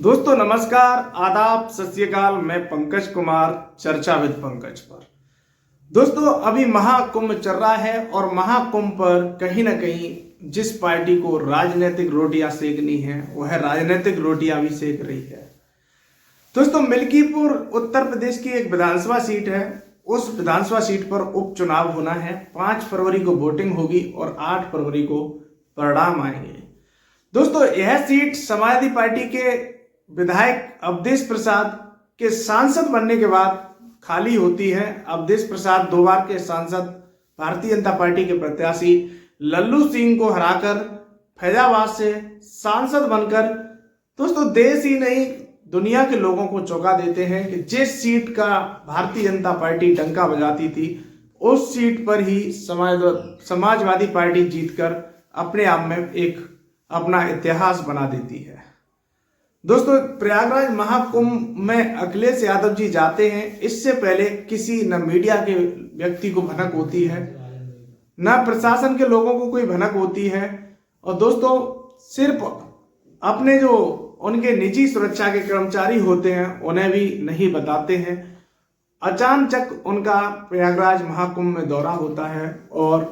दोस्तों नमस्कार, आदाब, सत श्री अकाल। मैं पंकज कुमार, चर्चा विद पंकज पर। दोस्तों अभी महाकुंभ चल रहा है और महाकुंभ पर कहीं ना कहीं जिस पार्टी को राजनीतिक रोटियां सेकनी है वह राजनीतिक रोटियां भी सेक रही है। दोस्तों मिल्कीपुर उत्तर प्रदेश की एक विधानसभा सीट है। उस विधानसभा सीट पर उपचुनाव होना है। 5 फरवरी को वोटिंग होगी और 8 फरवरी को परिणाम आएंगे। दोस्तों यह सीट समाजवादी पार्टी के विधायक अवधेश प्रसाद के सांसद बनने के बाद खाली होती है। अवधेश प्रसाद 2 बार के सांसद, भारतीय जनता पार्टी के प्रत्याशी लल्लू सिंह को हराकर फैजाबाद से सांसद बनकर दोस्तों देश ही नहीं दुनिया के लोगों को चौंका देते हैं कि जिस सीट का भारतीय जनता पार्टी डंका बजाती थी उस सीट पर ही समाजवादी पार्टी जीतकर अपने आप में एक अपना इतिहास बना देती है। दोस्तों प्रयागराज महाकुंभ में अखिलेश यादव जी जाते हैं। इससे पहले किसी न मीडिया के व्यक्ति को भनक होती है, न प्रशासन के लोगों को कोई भनक होती है, और दोस्तों सिर्फ अपने जो उनके निजी सुरक्षा के कर्मचारी होते हैं उन्हें भी नहीं बताते हैं। अचानक उनका प्रयागराज महाकुंभ में दौरा होता है और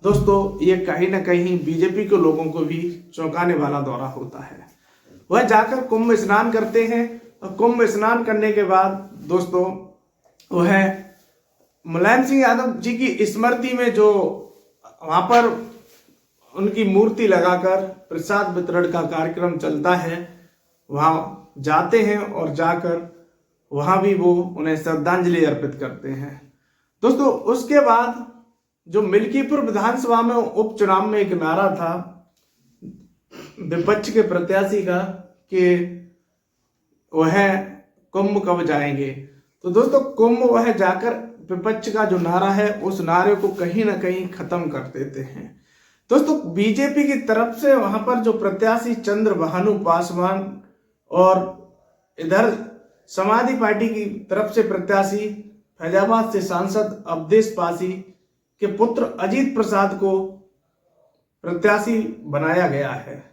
दोस्तों ये कहीं ना कहीं बीजेपी के लोगों को भी चौंकाने वाला दौरा होता है। वह जाकर कुंभ स्नान करते हैं और कुंभ स्नान करने के बाद दोस्तों वह मुलायम सिंह यादव जी की स्मृति में जो वहां पर उनकी मूर्ति लगाकर प्रसाद वितरण का कार्यक्रम चलता है वहां जाते हैं और जाकर वहां भी वो उन्हें श्रद्धांजलि अर्पित करते हैं। दोस्तों उसके बाद जो मिल्कीपुर विधानसभा में उपचुनाव में एक नारा था विपक्ष के प्रत्याशी का कि वह कुंभ कब जाएंगे, तो दोस्तों कुंभ वह जाकर विपक्ष का जो नारा है उस नारे को कहीं ना कहीं खत्म कर देते हैं। दोस्तों बीजेपी की तरफ से वहां पर जो प्रत्याशी चंद्रभानु पासवान और इधर समाजवादी पार्टी की तरफ से प्रत्याशी फैजाबाद से सांसद अवधेश पासी के पुत्र अजीत प्रसाद को प्रत्याशी बनाया गया है।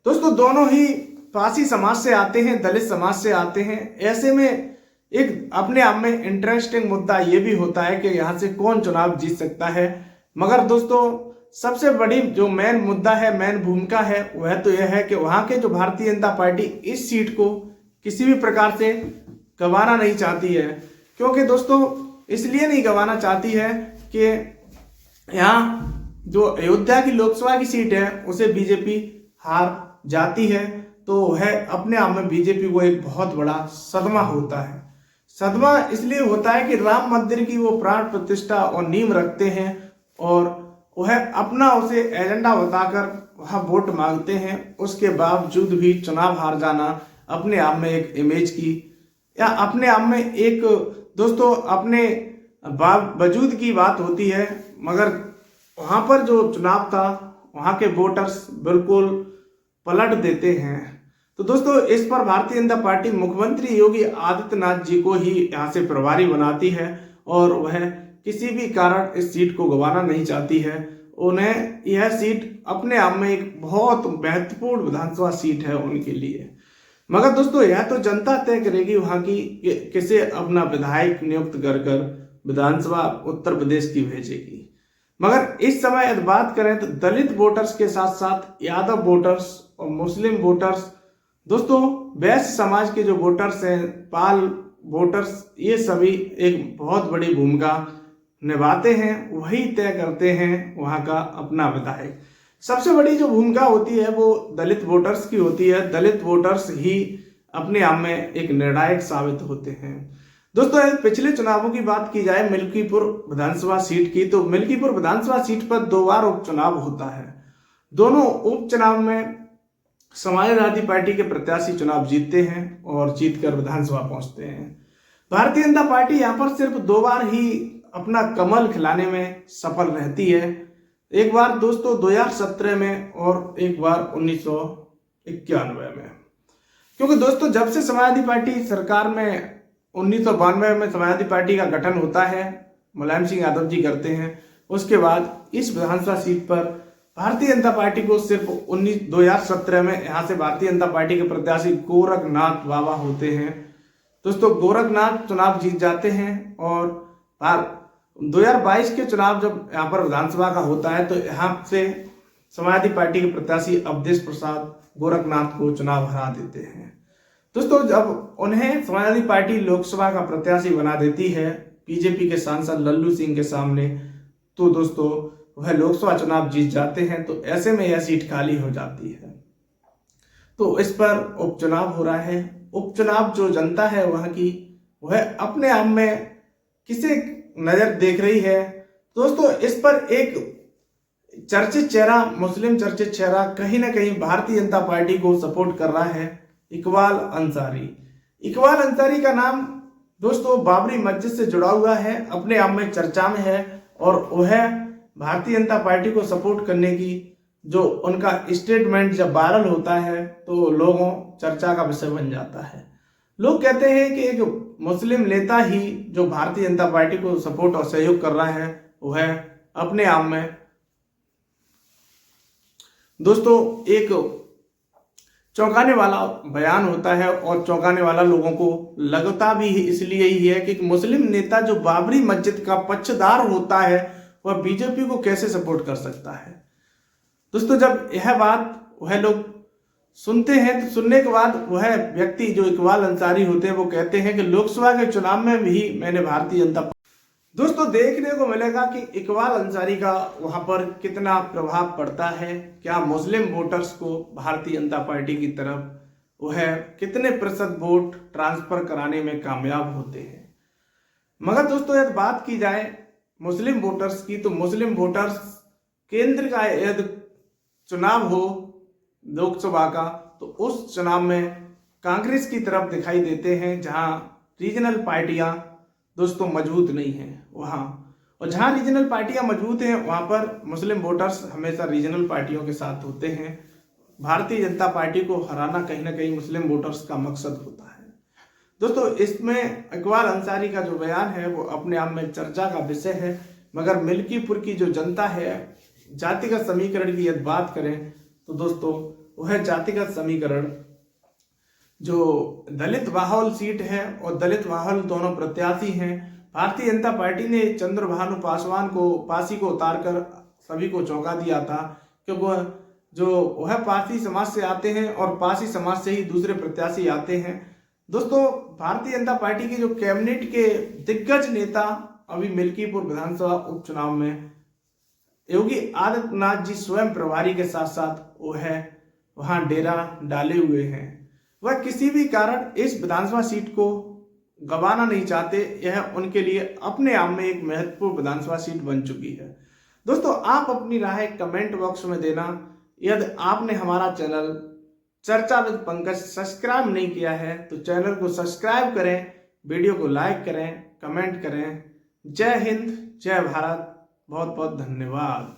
दोस्तों दोनों ही पासी समाज से आते हैं, दलित समाज से आते हैं। ऐसे में एक अपने आप में इंटरेस्टिंग मुद्दा ये भी होता है कि यहाँ से कौन चुनाव जीत सकता है। मगर दोस्तों सबसे बड़ी जो मेन मुद्दा है, मेन भूमिका है, वह तो यह है कि वहाँ के जो भारतीय जनता पार्टी इस सीट को किसी भी प्रकार से गंवाना नहीं चाहती है। क्योंकि दोस्तों इसलिए नहीं गंवाना चाहती है कि यहाँ जो अयोध्या की लोकसभा की सीट है उसे बीजेपी हार जाती है तो वह अपने आप में बीजेपी को एक बहुत बड़ा सदमा होता है। सदमा इसलिए होता है कि राम मंदिर की वो प्राण प्रतिष्ठा और नींव रखते हैं और वह अपना उसे एजेंडा बताकर वहाँ वोट मांगते हैं। उसके बावजूद भी चुनाव हार जाना अपने आप में एक इमेज की या अपने आप में एक दोस्तों अपने वजूद की बात होती है। मगर वहाँ पर जो चुनाव था वहाँ के वोटर्स बिल्कुल पलट देते हैं। तो दोस्तों इस पर भारतीय जनता पार्टी मुख्यमंत्री योगी आदित्यनाथ जी को ही यहाँ से प्रभारी बनाती है और वह किसी भी कारण इस सीट को गंवाना नहीं चाहती है। उन्हें यह सीट अपने आप में एक बहुत महत्वपूर्ण विधानसभा सीट है उनके लिए। मगर दोस्तों यह तो जनता तय करेगी वहाँ की किसे अपना विधायक नियुक्त कर विधानसभा उत्तर प्रदेश की भेजेगी। मगर इस समय यदि बात करें तो दलित वोटर्स के साथ साथ यादव वोटर्स और मुस्लिम वोटर्स, दोस्तों वैश्य समाज के जो वोटर्स हैं, पाल वोटर्स, ये सभी एक बहुत बड़ी भूमिका निभाते हैं। वही तय करते हैं वहाँ का अपना विधायक। सबसे बड़ी जो भूमिका होती है वो दलित वोटर्स की होती है। दलित वोटर्स ही अपने आप में एक निर्णायक साबित होते हैं। दोस्तों पिछले चुनावों की बात की जाए मिल्कीपुर विधानसभा सीट की, तो मिल्कीपुर विधानसभा सीट पर 2 बार उपचुनाव होता है। दोनों उपचुनाव में समाजवादी पार्टी के प्रत्याशी चुनाव जीतते हैं और जीतकर विधानसभा पहुंचते हैं। भारतीय जनता पार्टी यहाँ पर सिर्फ 2 बार ही अपना कमल खिलाने में सफल रहती है। एक बार दोस्तों 2017 में और एक बार 1991 में। क्योंकि दोस्तों जब से समाजवादी पार्टी सरकार में 1992 में समाजवादी पार्टी का गठन होता है, मुलायम सिंह यादव जी करते हैं, उसके बाद इस विधानसभा सीट पर भारतीय जनता पार्टी को सिर्फ 2017 में यहाँ से भारतीय जनता पार्टी के प्रत्याशी गोरखनाथ बाबा होते हैं। दोस्तों गोरखनाथ चुनाव जीत जाते हैं और 2022 के चुनाव जब यहाँ पर विधानसभा का होता है तो यहाँ से समाजवादी पार्टी के प्रत्याशी अवधेश प्रसाद गोरखनाथ को चुनाव हरा देते हैं। दोस्तों जब उन्हें समाजवादी पार्टी लोकसभा का प्रत्याशी बना देती है बीजेपी के सांसद लल्लू सिंह के सामने, तो दोस्तों वह लोकसभा चुनाव जीत जाते हैं। तो ऐसे में यह सीट खाली हो जाती है। तो इस पर उपचुनाव हो रहा है। उपचुनाव जो जनता है वहां की, वह अपने आप में किसे नजर देख रही है। दोस्तों इस पर एक चर्चित चेहरा, मुस्लिम चर्चित चेहरा कहीं ना कहीं भारतीय जनता पार्टी को सपोर्ट कर रहा है, इकबाल अंसारी। इकबाल अंसारी का नाम दोस्तों बाबरी मस्जिद से जुड़ा हुआ है, अपने आप में चर्चा में है और वह भारतीय जनता पार्टी को सपोर्ट करने की जो उनका स्टेटमेंट जब वायरल होता है तो लोगों चर्चा का विषय बन जाता है। लोग कहते हैं कि एक मुस्लिम नेता ही जो भारतीय जनता पार्टी को सपोर्ट और सहयोग कर रहा है वह अपने आप में दोस्तों एक चौंकाने वाला बयान होता है और चौंकाने वाला लोगों को लगता भी इसलिए ही है कि मुस्लिम नेता जो बाबरी मस्जिद का पक्षधर होता है वह बीजेपी को कैसे सपोर्ट कर सकता है। दोस्तों जब यह बात वह लोग सुनते हैं तो सुनने के बाद वह व्यक्ति जो इकबाल अंसारी होते हैं वो कहते हैं कि लोकसभा के चुनाव में भी मैंने भारतीय जनता दोस्तों देखने को मिलेगा कि इकबाल अंसारी का वहां पर कितना प्रभाव पड़ता है। क्या मुस्लिम वोटर्स को भारतीय जनता पार्टी की तरफ वह कितने प्रतिशत वोट ट्रांसफर कराने में कामयाब होते हैं। मगर दोस्तों यदि बात की जाए मुस्लिम वोटर्स की, तो मुस्लिम वोटर्स केंद्र का यदि चुनाव हो लोकसभा का तो उस चुनाव में कांग्रेस की तरफ दिखाई देते हैं, जहां रीजनल पार्टियां दोस्तों मजबूत नहीं हैं वहां, और जहां रीजनल पार्टियां मजबूत हैं वहां पर मुस्लिम वोटर्स हमेशा रीजनल पार्टियों के साथ होते हैं। भारतीय जनता पार्टी को हराना कहीं ना कहीं मुस्लिम वोटर्स का मकसद होता है। दोस्तों इसमें इकबाल अंसारी का जो बयान है वो अपने आप में चर्चा का विषय है, मगर मिल्कीपुर की जो जनता है जातिगत समीकरण की यदि बात करें तो दोस्तों वह जातिगत समीकरण जो दलित बाहुल सीट है और दलित बाहुल दोनों प्रत्याशी हैं। भारतीय जनता पार्टी ने चंद्रभानु पासी को उतारकर सभी को चौंका दिया था, क्योंकि वह पासी समाज से आते हैं और पासी समाज से ही दूसरे प्रत्याशी आते हैं। दोस्तों भारतीय जनता पार्टी के जो कैबिनेट के दिग्गज नेता अभी मिल्कीपुर विधानसभा उपचुनाव में योगी आदित्यनाथ जी स्वयं प्रभारी के साथ साथ वह वहां डेरा डाले हुए हैं। वह किसी भी कारण इस विधानसभा सीट को गंवाना नहीं चाहते। यह उनके लिए अपने आप में एक महत्वपूर्ण विधानसभा सीट बन चुकी है। दोस्तों आप अपनी राय कमेंट बॉक्स में देना। यदि आपने हमारा चैनल चर्चा विद पंकज सब्सक्राइब नहीं किया है तो चैनल को सब्सक्राइब करें, वीडियो को लाइक करें, कमेंट करें। जय हिंद, जय भारत, बहुत बहुत धन्यवाद।